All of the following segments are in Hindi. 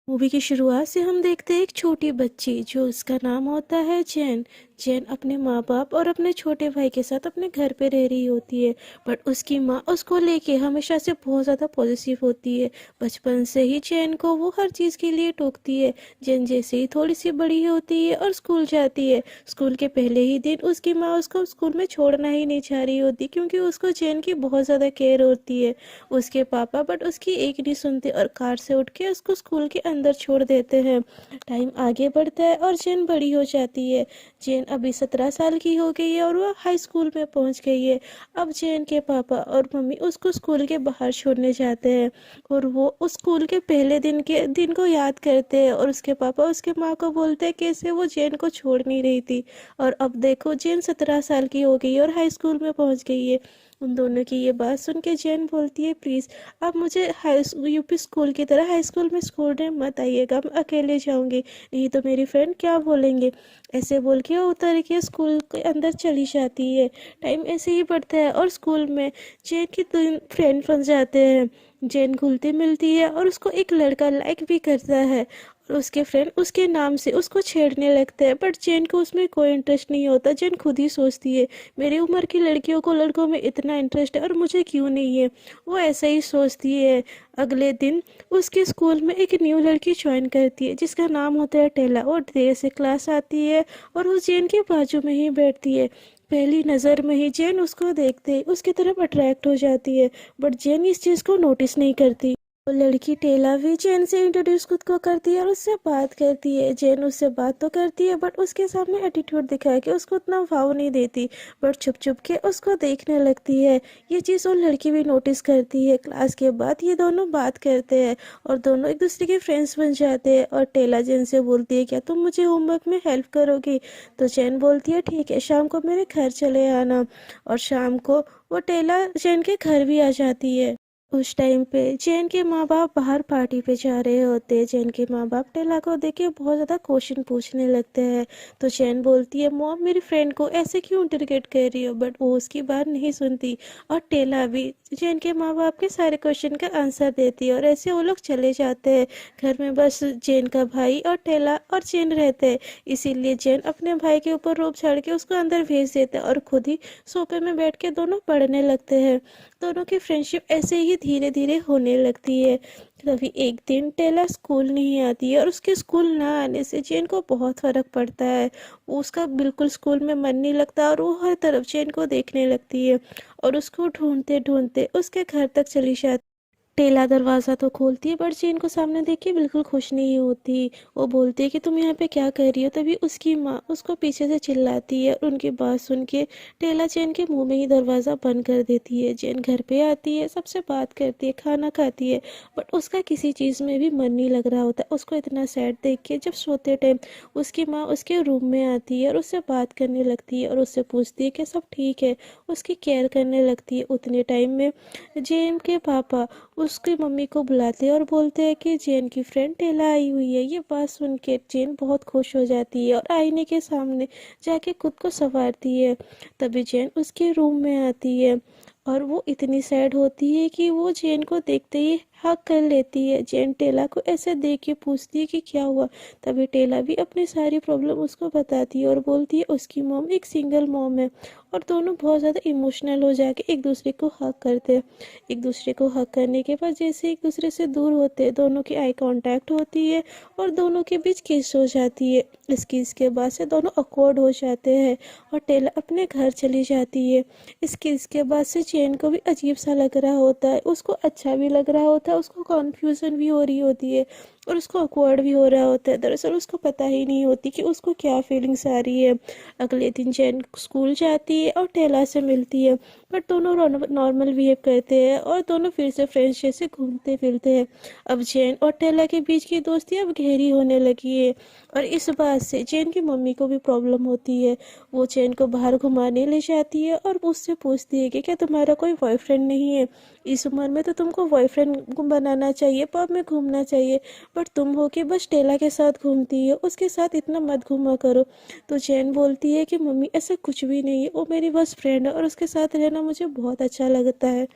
मूवी की शुरुआत से हम देखते हैं एक छोटी बच्ची जो उसका नाम होता है जैन। जैन अपने माँ बाप और अपने छोटे भाई के साथ अपने घर पे रह रही होती है। बट उसकी माँ उसको लेके हमेशा से बहुत ज़्यादा पॉजिटिव होती है। बचपन से ही जैन को वो हर चीज़ के लिए टोकती है। जैन जैसे ही थोड़ी सी बड़ी होती है और स्कूल जाती है, स्कूल के पहले ही दिन उसकी माँ उसको स्कूल में छोड़ना ही नहीं चाह रही होती, क्योंकि उसको जैन की बहुत ज़्यादा केयर होती है। उसके पापा बट उसकी एक नहीं सुनते और कार से उठ के उसको स्कूल के अंदर छोड़ देते हैं। टाइम आगे बढ़ता है और जैन बड़ी हो जाती है। जैन अभी 17 साल की हो गई है और वह हाई स्कूल में पहुंच गई है। अब जैन के पापा और मम्मी उसको स्कूल के बाहर छोड़ने जाते हैं और वो उस स्कूल के पहले दिन को याद करते हैं और उसके पापा उसके माँ को बोलते हैं कैसे वो जैन को छोड़ नहीं रही थी। और अब देखो जैन 17 साल की हो गई है और हाई स्कूल में पहुंच गई है। उन दोनों की ये बात सुन के जैन बोलती है, प्लीज़ आप मुझे यूपी स्कूल की तरह हाई स्कूल में छोड़ने मत आइएगा, मैं अकेले जाऊंगी, नहीं तो मेरी फ्रेंड क्या बोलेंगे। ऐसे बोल के वो उतर के स्कूल के अंदर चली जाती है। टाइम ऐसे ही बढ़ता है और स्कूल में जैन की 2 फ्रेंड बन जाते हैं। जैन घुलती मिलती है और उसको एक लड़का लाइक भी करता है और उसके फ्रेंड उसके नाम से उसको छेड़ने लगते हैं। बट जैन को उसमें कोई इंटरेस्ट नहीं होता। जैन खुद ही सोचती है मेरी उम्र की लड़कियों को लड़कों में इतना इंटरेस्ट है और मुझे क्यों नहीं है। वो ऐसा ही सोचती है। अगले दिन उसके स्कूल में एक न्यू लड़की ज्वाइन करती है जिसका नाम होता है टेला। वो देर से क्लास आती है और वो जैन के बाजू में ही बैठती है। पहली नज़र में ही जैन उसको देखते ही उसकी तरफ अट्रैक्ट हो जाती है। बट जैन इस चीज़ को नोटिस नहीं करती। वो लड़की टेला भी जैन से इंट्रोड्यूस खुद को करती है और उससे बात करती है। जैन उससे बात तो करती है बट उसके सामने एटीट्यूड दिखा के उसको उतना भाव नहीं देती, बट छुप छुप के उसको देखने लगती है। ये चीज़ वो लड़की भी नोटिस करती है। क्लास के बाद ये दोनों बात करते हैं और दोनों एक दूसरे के फ्रेंड्स बन जाते हैं। और टेला जैन से बोलती है क्या तुम मुझे होमवर्क में हेल्प करोगी। तो जैन बोलती है ठीक है, शाम को मेरे घर चले आना। और शाम को वो टेला जैन के घर भी आ जाती है। उस टाइम पे जैन के माँ बाप बाहर पार्टी पे जा रहे होते हैं। जैन के माँ बाप टेला को देख के बहुत ज़्यादा क्वेश्चन पूछने लगते हैं। तो जैन बोलती है मॉम मेरी फ्रेंड को ऐसे क्यों इंटरगेट कर रही हो, बट वो उसकी बात नहीं सुनती। और टेला भी जैन के माँ बाप के सारे क्वेश्चन का आंसर देती है और ऐसे वो लोग चले जाते हैं। घर में बस जैन का भाई और टेला और जैन रहते हैं। इसीलिए जैन अपने भाई के ऊपर रोब झाड़ के उसको अंदर भेज देता है और खुद ही सोफे में बैठ के दोनों पढ़ने लगते हैं। दोनों की फ्रेंडशिप ऐसे ही धीरे धीरे होने लगती है। तभी एक दिन टेला स्कूल नहीं आती है और उसके स्कूल ना आने से जैन को बहुत फर्क पड़ता है। वो उसका बिल्कुल स्कूल में मन नहीं लगता और वो हर तरफ जैन को देखने लगती है और उसको ढूंढते ढूंढते उसके घर तक चली जाती। टेला दरवाज़ा तो खोलती है बट जैन को सामने देख के बिल्कुल खुश नहीं होती। वो बोलती है कि तुम यहाँ पे क्या कर रही हो। तभी उसकी माँ उसको पीछे से चिल्लाती है और उनकी बात सुन के टेला जैन के मुंह में ही दरवाज़ा बंद कर देती है। जैन घर पे आती है, सबसे बात करती है, खाना खाती है, बट उसका किसी चीज़ में भी मन नहीं लग रहा होता। उसको इतना सैड देख के जब सोते टाइम उसकी माँ उसके रूम में आती है और उससे बात करने लगती है और उससे पूछती है कि सब ठीक है, उसकी केयर करने लगती है। उतने टाइम में जैन के पापा उसकी मम्मी को बुलाते हैं और बोलते हैं कि जैन की फ्रेंड टेला आई हुई है। ये बात सुन के जैन बहुत खुश हो जाती है और आईने के सामने जाके खुद को संवारती है। तभी जैन उसके रूम में आती है और वो इतनी सैड होती है कि वो जैन को देखते ही हक कर लेती है। जैन टेला को ऐसे देख के पूछती है कि क्या हुआ। तभी टेला भी अपनी सारी प्रॉब्लम उसको बताती है और बोलती है उसकी मॉम एक सिंगल मॉम है। और दोनों बहुत ज़्यादा इमोशनल हो जाके एक दूसरे को हक करते हैं। एक दूसरे को हक करने के बाद जैसे एक दूसरे से दूर होते हैं, दोनों की आई कांटेक्ट होती है और दोनों के बीच किस हो जाती है। इस किस के बाद से दोनों अकवर्ड हो जाते हैं और टेला अपने घर चली जाती है। इस किस के बाद से चैन को भी अजीब सा लग रहा होता है, उसको अच्छा भी लग रहा होता है, उसको कन्फ्यूज़न भी हो रही होती है और उसको अकवर्ड भी हो रहा होता है। दरअसल उसको पता ही नहीं होती कि उसको क्या फीलिंग्स आ रही है। अगले दिन चैन स्कूल जाती है और टेला से मिलती है, बट दोनों नॉर्मल बिहेव करते हैं और दोनों फिर से फ्रेंड्स जैसे घूमते फिरते हैं। अब जैन और टेला के बीच की दोस्ती अब गहरी होने लगी है और इस बात से जैन की मम्मी को भी प्रॉब्लम होती है। वो जैन को बाहर घुमाने ले जाती है और उससे पूछती है कि क्या तुम्हारा कोई बॉयफ्रेंड नहीं है। इस उम्र में तो तुमको बॉयफ्रेंड बनाना चाहिए, पब में घूमना चाहिए, बट तुम हो के बस टेला के साथ घूमती है, उसके साथ इतना मत घूमा करो। तो जैन बोलती है कि मम्मी ऐसा कुछ भी नहीं है, वो मेरी बस फ्रेंड है और उसके साथ रहना मुझे बहुत अच्छा लगता है।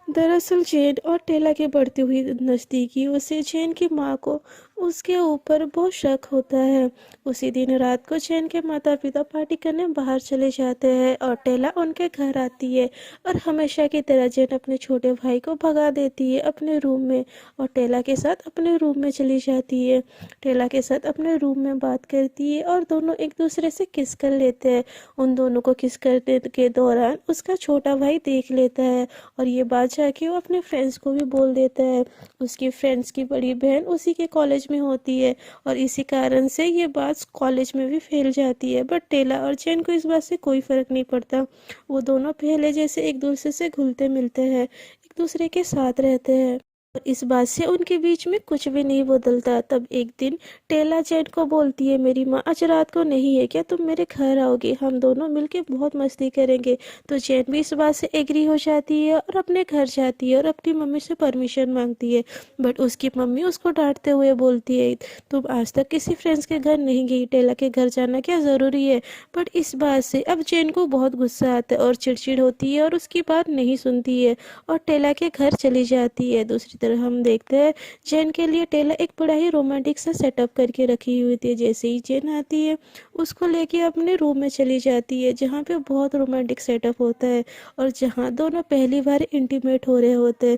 दरअसल जेन और टेला की बढ़ती हुई नज़दीकी से जेन की माँ को उसके ऊपर बहुत शक होता है। उसी दिन रात को जेन के माता पिता पार्टी करने बाहर चले जाते हैं और टेला उनके घर आती है और हमेशा की तरह जेन अपने छोटे भाई को भगा देती है अपने रूम में और टेला के साथ अपने रूम में चली जाती है। टेला के साथ अपने रूम में बात करती है और दोनों एक दूसरे से किस कर लेते हैं। उन दोनों को किस करने के दौरान उसका छोटा भाई देख लेता है और ये बात जाके वो अपने फ्रेंड्स को भी बोल देता है। उसकी फ्रेंड्स की बड़ी बहन उसी के कॉलेज में होती है और इसी कारण से ये बात कॉलेज में भी फैल जाती है। बट टेला और चैन को इस बात से कोई फर्क नहीं पड़ता। वो दोनों पहले जैसे एक दूसरे से घुलते मिलते हैं, एक दूसरे के साथ रहते हैं और इस बात से उनके बीच में कुछ भी नहीं बदलता। तब एक दिन टेला चैन को बोलती है, मेरी माँ आज रात को नहीं है क्या, तुम मेरे घर आओगे, हम दोनों मिलके बहुत मस्ती करेंगे। तो चैन भी इस बात से एग्री हो जाती है और अपने घर जाती है और अपनी मम्मी से परमिशन मांगती है। बट उसकी मम्मी उसको डांटते हुए बोलती है, तुम आज तक किसी फ्रेंड्स के घर नहीं गई, टेला के घर जाना क्या ज़रूरी है। बट इस बात से अब चैन को बहुत गुस्सा आता है और चिड़चिड़ होती है और उसकी बात नहीं सुनती है और टेला के घर चली जाती है। दूसरी तरफ हम देखते हैं जैन के लिए टेला एक बड़ा ही रोमांटिक सा सेटअप करके रखी हुई थी। जैसे ही जैन आती है उसको लेके अपने रूम में चली जाती है जहाँ पे बहुत रोमांटिक सेटअप होता है और जहाँ दोनों पहली बार इंटीमेट हो रहे होते हैं।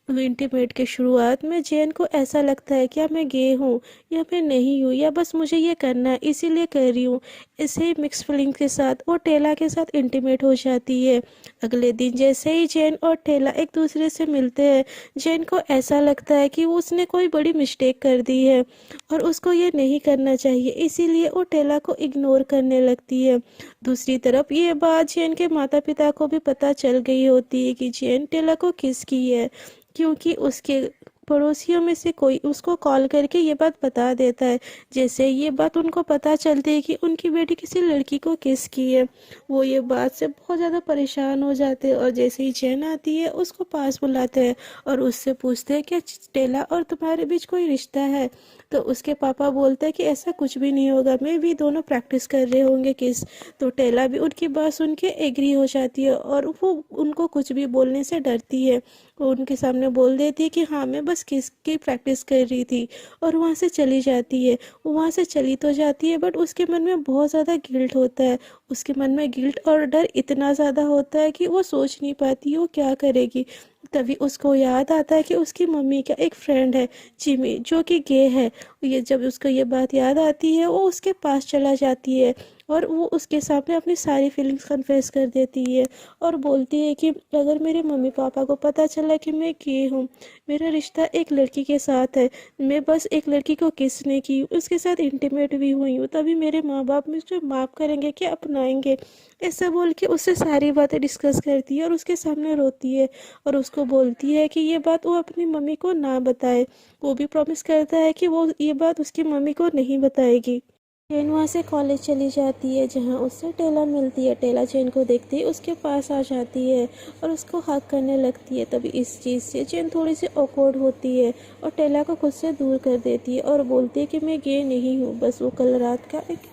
इंटीमेट के शुरुआत में जैन को ऐसा लगता है क्या मैं गे हूँ या मैं नहीं हूँ या बस मुझे ये करना है इसीलिए कर रही हूँ। इसे मिक्स फीलिंग के साथ वो टेला के साथ इंटीमेट हो जाती है। अगले दिन जैसे ही जैन और टेला एक दूसरे से मिलते हैं, जैन को ऐसा लगता है कि वो उसने कोई बड़ी मिस्टेक कर दी है और उसको ये नहीं करना चाहिए, इसीलिए वो टेला को इग्नोर करने लगती है। दूसरी तरफ ये बात जैन के माता पिता को भी पता चल गई होती है कि जैन टेला को किस की है, क्योंकि उसके पड़ोसियों में से कोई उसको कॉल करके ये बात बता देता है। जैसे ये बात उनको पता चलती है कि उनकी बेटी किसी लड़की को किस की है, वो ये बात से बहुत ज़्यादा परेशान हो जाते हैं और जैसे ही चैन आती है उसको पास बुलाते हैं और उससे पूछते हैं कि टेला और तुम्हारे बीच कोई रिश्ता है। तो उसके पापा बोलते हैं कि ऐसा कुछ भी नहीं होगा, मैं भी दोनों प्रैक्टिस कर रहे होंगे किस। तो टेला भी उनकी बात सुन के एग्री हो जाती है और वो उनको कुछ भी बोलने से डरती है। वो उनके सामने बोल देती है कि हाँ मैं बस किस की प्रैक्टिस कर रही थी और वहाँ से चली जाती है। वो वहाँ से चली तो जाती है बट उसके मन में बहुत ज़्यादा गिल्ट होता है। उसके मन में गिल्ट और डर इतना ज़्यादा होता है कि वो सोच नहीं पाती वो क्या करेगी। तभी उसको याद आता है कि उसकी मम्मी का एक फ्रेंड है जिमी, जो कि गे है। ये जब उसको ये बात याद आती है वो उसके पास चला जाती है और वो उसके सामने अपनी सारी फीलिंग्स कन्फेस कर देती है और बोलती है कि अगर मेरे मम्मी पापा को पता चला कि मैं गे हूँ, मेरा रिश्ता एक लड़की के साथ है, मैं बस एक लड़की को किस ने की, उसके साथ इंटीमेट भी हुई हूँ, तभी मेरे माँ बाप मुझे माफ़ करेंगे कि अपनाएंगे। ऐसा बोल के उससे सारी बातें डिस्कस करती है और उसके सामने रोती है और उसको बोलती है कि ये बात वो अपनी मम्मी को ना बताए। वो भी प्रॉमिस करता है कि वो ये बात उसकी मम्मी को नहीं बताएगी। जैन वहाँ से कॉलेज चली जाती है जहाँ उससे टेला मिलती है। टेला जैन को देखते ही उसके पास आ जाती है और उसको हक करने लगती है। तभी इस चीज़ से जैन थोड़ी सी ऑकवर्ड होती है और टेला को खुद से दूर कर देती है और बोलती है कि मैं गे नहीं हूँ, बस वो कल रात का एक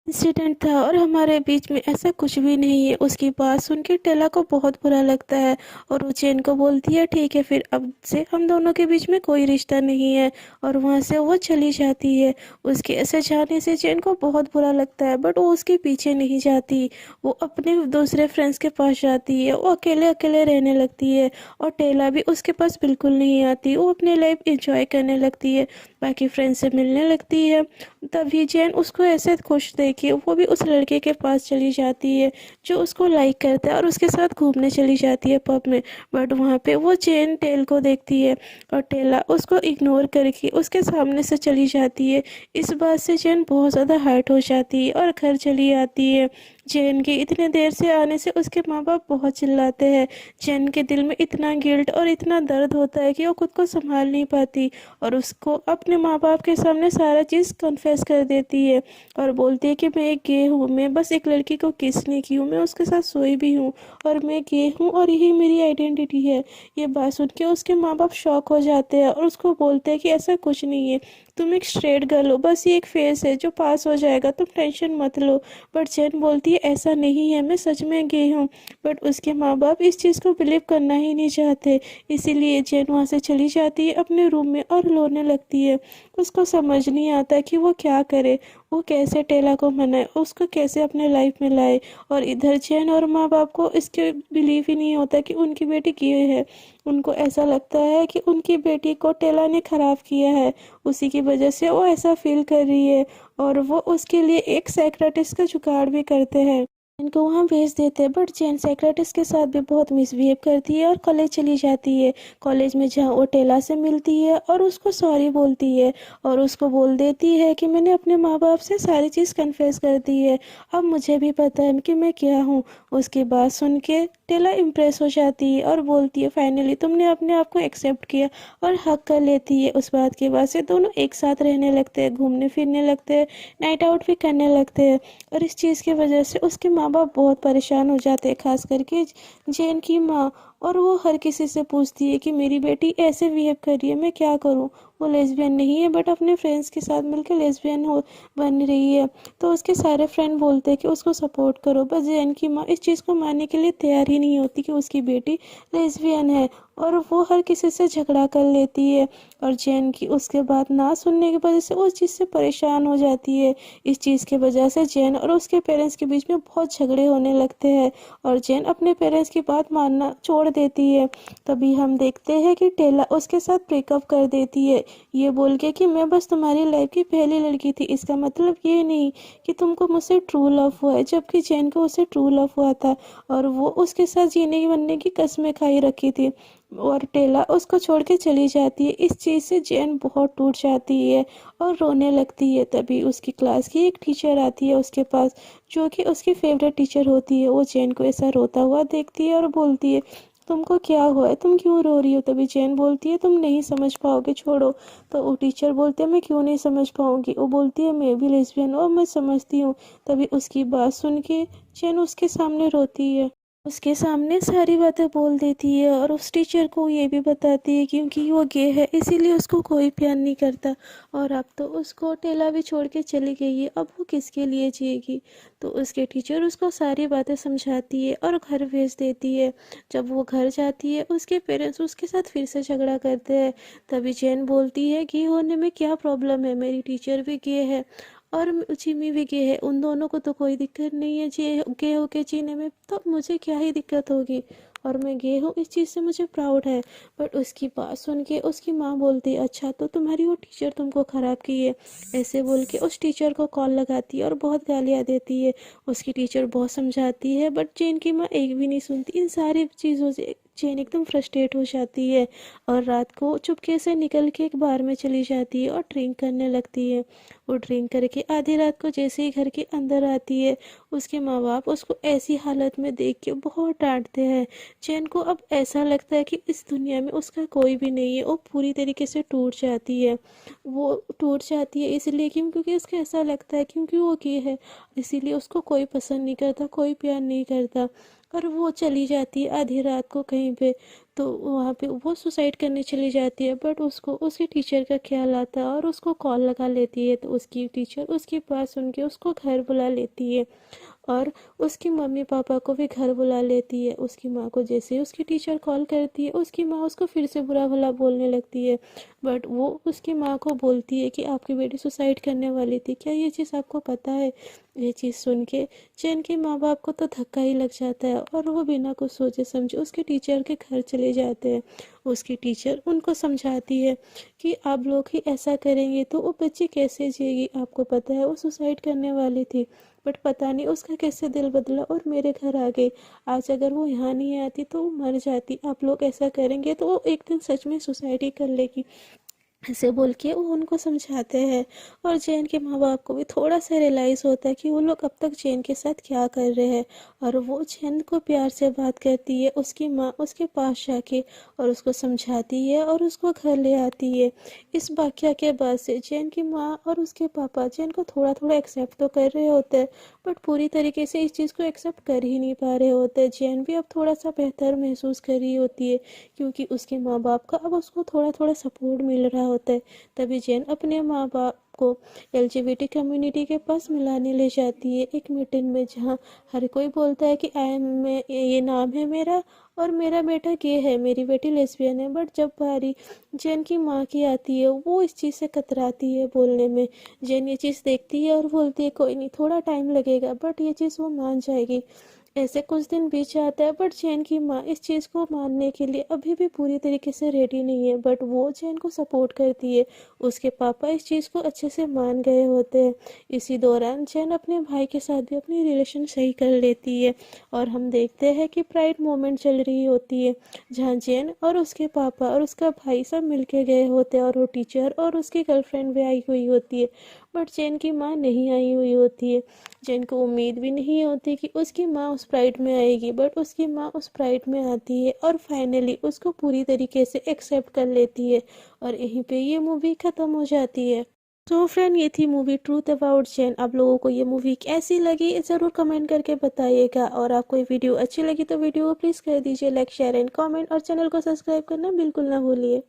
इंसिडेंट था और हमारे बीच में ऐसा कुछ भी नहीं है। उसकी बात सुन के टेला को बहुत बुरा लगता है और वो चैन को बोलती है ठीक है फिर अब से हम दोनों के बीच में कोई रिश्ता नहीं है और वहाँ से वो चली जाती है। उसके ऐसे जाने से चैन को बहुत बुरा लगता है बट वो उसके पीछे नहीं जाती। वो अपने दूसरे फ्रेंड्स के पास जाती है, वो अकेले अकेले रहने लगती है और टेला भी उसके पास बिल्कुल नहीं आती। वो अपनी लाइफ एंजॉय करने लगती है, बाकी फ्रेंड्स से मिलने लगती है। तभी जैन उसको ऐसे खुश देखी वो भी उस लड़के के पास चली जाती है जो उसको लाइक करता है और उसके साथ घूमने चली जाती है पब में। बट वहाँ पे वो जैन टेल को देखती है और टेला उसको इग्नोर करके उसके सामने से चली जाती है। इस बात से जैन बहुत ज़्यादा हर्ट हो जाती है और घर चली आती है। जैन के इतने देर से आने से उसके माँ बाप बहुत चिल्लाते हैं। जैन के दिल में इतना गिल्ट और इतना दर्द होता है कि वो खुद को संभाल नहीं पाती और उसको अपने माँ बाप के सामने सारा चीज़ कन्फेस कर देती है और बोलती है कि मैं एक गे हूँ, मैं बस एक लड़की को किस नहीं की हूँ, मैं उसके साथ सोई भी हूँ और मैं गे हूँ और यही मेरी आइडेंटिटी है। ये बात सुन के उसके माँ बाप शॉक हो जाते हैं और उसको बोलते हैं कि ऐसा कुछ नहीं है, तुम एक स्ट्रेट गर्ल हो, बस ये एक फेस है जो पास हो जाएगा, तुम टेंशन मत लो। बट जैन बोलती है ऐसा नहीं है, मैं सच में गे हूँ। बट उसके माँ बाप इस चीज़ को बिलीव करना ही नहीं चाहते, इसीलिए जैन वहाँ से चली जाती है अपने रूम में और रोने लगती है। उसको समझ नहीं आता कि वो क्या करे, वो कैसे टेला को मनाए, उसको कैसे अपने लाइफ में लाए। और इधर जैन और माँ बाप को इसके बिलीव ही नहीं होता कि उनकी बेटी गे है। उनको ऐसा लगता है कि उनकी बेटी को टेला ने ख़राब किया है, उसी की वजह से वो ऐसा फील कर रही है। और वो उसके लिए एक साइकियाट्रिस्ट का जुगाड़ भी करते हैं, इनको वहाँ भेज देते हैं। बट जैन साइकियाट्रिस्ट के साथ भी बहुत मिसबिहेव करती है और कॉलेज चली जाती है। कॉलेज में जहाँ वो टेला से मिलती है और उसको सॉरी बोलती है और उसको बोल देती है कि मैंने अपने माँ बाप से सारी चीज़ कन्फेस कर दी है, अब मुझे भी पता है कि मैं क्या हूँ। उसकी बात सुन के टेला इम्प्रेस हो जाती है और बोलती है फाइनली तुमने अपने आप को एक्सेप्ट किया, और हक कर लेती है। उस बात के बाद से दोनों एक साथ रहने लगते हैं, घूमने फिरने लगते हैं, नाइट आउट भी करने लगते हैं। और इस चीज़ की वजह से उसके माँ बाप बहुत परेशान हो जाते हैं, खास करके जैन की माँ। और वो हर किसी से पूछती है कि मेरी बेटी ऐसे बिहेव कर रही है, मैं क्या करूँ। वो लेस्बियन नहीं है बट अपने फ्रेंड्स के साथ मिलकर लेस्बियन हो बन रही है। तो उसके सारे फ्रेंड बोलते हैं कि उसको सपोर्ट करो, बस जैन की माँ इस चीज़ को मानने के लिए तैयार ही नहीं होती कि उसकी बेटी लेस्बियन है। और वो हर किसी से झगड़ा कर लेती है और जैन की उसके बात ना सुनने की वजह से उस चीज़ से परेशान हो जाती है। इस चीज़ की वजह से जैन और उसके पेरेंट्स के बीच में बहुत झगड़े होने लगते हैं और जैन अपने पेरेंट्स की बात मानना छोड़ देती है। तभी हम देखते हैं कि टेला उसके साथ ब्रेकअप कर देती है, ये बोल के कि मैं बस तुम्हारी लाइफ की पहली लड़की थी, इसका मतलब ये नहीं कि तुमको मुझसे ट्रू लव हुआ है। जबकि जैन को उससे ट्रू लव हुआ था और वो उसके साथ जीने की बनने की कस्में खाई रखी थी। और टेला उसको छोड़ के चली जाती है। इस चीज़ से जैन बहुत टूट जाती है और रोने लगती है। तभी उसकी क्लास की एक टीचर आती है उसके पास, जो कि उसकी फेवरेट टीचर होती है। वो जैन को ऐसा रोता हुआ देखती है और बोलती है तुमको क्या हुआ है, तुम क्यों रो रही हो। तभी जैन बोलती है तुम नहीं समझ पाओगे, छोड़ो। तो वो टीचर बोलते हैं मैं क्यों नहीं समझ पाऊंगी। वो बोलती है मैं भी लेस्बियन हूँ और मैं समझती हूँ। तभी उसकी बात सुन के जैन उसके सामने रोती है, उसके सामने सारी बातें बोल देती है और उस टीचर को ये भी बताती है क्योंकि वो गे है इसीलिए उसको कोई प्यार नहीं करता। और अब तो उसको टेला भी छोड़ के चली गई है, अब वो किसके लिए जिएगी। तो उसके टीचर उसको सारी बातें समझाती है और घर भेज देती है। जब वो घर जाती है उसके पेरेंट्स उसके साथ फिर से झगड़ा करते हैं। तभी जैन बोलती है गे होने में क्या प्रॉब्लम है, मेरी टीचर भी गे है और जिमी भी गे है, उन दोनों को तो कोई दिक्कत नहीं है जे गे होके जीने में, तो मुझे क्या ही दिक्कत होगी। और मैं गे हूँ इस चीज़ से मुझे प्राउड है। बट उसकी बात सुन के उसकी माँ बोलती है अच्छा तो तुम्हारी वो टीचर तुमको ख़राब की है। ऐसे बोल के उस टीचर को कॉल लगाती है और बहुत गालियाँ देती है। उसकी टीचर बहुत समझाती है बट जैन की माँ एक भी नहीं सुनती। इन सारी चीज़ों से जैन एकदम फ्रस्ट्रेट हो जाती है और रात को चुपके से निकल के एक बार में चली जाती है और ड्रिंक करने लगती है। वो ड्रिंक करके आधी रात को जैसे ही घर के अंदर आती है उसके माँ बाप उसको ऐसी हालत में देख के बहुत डांटते हैं। जैन को अब ऐसा लगता है कि इस दुनिया में उसका कोई भी नहीं है। वो पूरी तरीके से टूट जाती है। वो टूट जाती है इसलिए क्योंकि उसको ऐसा लगता है क्योंकि वो गे है इसीलिए उसको कोई पसंद नहीं करता, कोई प्यार नहीं करता। और वो चली जाती है आधी रात को कहीं पे, तो वहाँ पे वो सुसाइड करने चली जाती है। बट उसको उसके टीचर का ख्याल आता है और उसको कॉल लगा लेती है। तो उसकी टीचर उसकी बात सुन के उसको घर बुला लेती है और उसकी मम्मी पापा को भी घर बुला लेती है। उसकी माँ को जैसे ही उसकी टीचर कॉल करती है उसकी माँ उसको फिर से बुरा भला बोलने लगती है। बट वो उसकी माँ को बोलती है कि आपकी बेटी सुसाइड करने वाली थी, क्या ये चीज़ आपको पता है। ये चीज़ सुन के जैन के माँ बाप को तो धक्का ही लग जाता है और वो बिना कुछ सोचे समझे उसके टीचर के घर चले जाते हैं। उसकी टीचर उनको समझाती है कि आप लोग ही ऐसा करेंगे तो वो बच्ची कैसे जिएगी। आपको पता है वो सुसाइड करने वाली थी बट पता नहीं उसका कैसे दिल बदला और मेरे घर आ गई। आज अगर वो यहाँ नहीं आती तो वो मर जाती। आप लोग ऐसा करेंगे तो वो एक दिन सच में सुसाइड ही कर लेगी। ऐसे बोल के वो उनको समझाते हैं और जैन के माँ बाप को भी थोड़ा सा रियलाइज़ होता है कि वो लोग अब तक जैन के साथ क्या कर रहे हैं। और वो जैन को प्यार से बात करती है, उसकी माँ उसके पास जाके और उसको समझाती है और उसको घर ले आती है। इस वाक़या के बाद से जैन की माँ और उसके पापा जैन को थोड़ा थोड़ा एक्सेप्ट तो कर रहे होते हैं बट पूरी तरीके से इस चीज़ को एक्सेप्ट कर ही नहीं पा रहे होते। जैन भी अब थोड़ा सा बेहतर महसूस कर रही होती है क्योंकि उसके माँ बाप का अब उसको थोड़ा थोड़ा सपोर्ट मिल रहा होता है। तभी जैन अपने माँ बाप को एलजीबीटी कम्युनिटी के पास मिलाने ले जाती है एक मीटिंग में, जहाँ हर कोई बोलता है कि आई एम में ये नाम है मेरा और मेरा बेटा गे है, मेरी बेटी लेस्बियन है। बट जब बारी जैन की माँ की आती है, वो इस चीज़ से कतराती है बोलने में। जैन ये चीज़ देखती है और बोलती है कोई नहीं, थोड़ा टाइम लगेगा, बट ये चीज़ वो मान जाएगी। ऐसे कुछ दिन बीत जाता है, बट जैन की माँ इस चीज़ को मानने के लिए अभी भी पूरी तरीके से रेडी नहीं है, बट वो जैन को सपोर्ट करती है। उसके पापा इस चीज़ को अच्छे से मान गए होते हैं। इसी दौरान जैन अपने भाई के साथ भी अपनी रिलेशन सही कर लेती है, और हम देखते हैं कि प्राइड मोमेंट चल रही होती है, जहाँ जैन और उसके पापा और उसका भाई सब मिलके गए होते हैं, और वो टीचर और उसकी गर्लफ्रेंड भी आई हुई होती है। बट जैन की माँ नहीं आई हुई होती है। जैन को उम्मीद भी नहीं होती कि उसकी माँ उस प्राइड में आएगी, बट उसकी माँ उस प्राइड में आती है और फाइनली उसको पूरी तरीके से एक्सेप्ट कर लेती है, और यहीं पे ये मूवी ख़त्म हो जाती है। तो फ्रेंड, ये थी मूवी ट्रूथ अबाउट जैन। आप लोगों को ये मूवी कैसी लगी ज़रूर कमेंट करके बताइएगा, और आपको ये वीडियो अच्छी लगी तो वीडियो को प्लीज़ कर दीजिए लाइक, शेयर एंड कमेंट, और चैनल को सब्सक्राइब करना बिल्कुल ना भूलिए।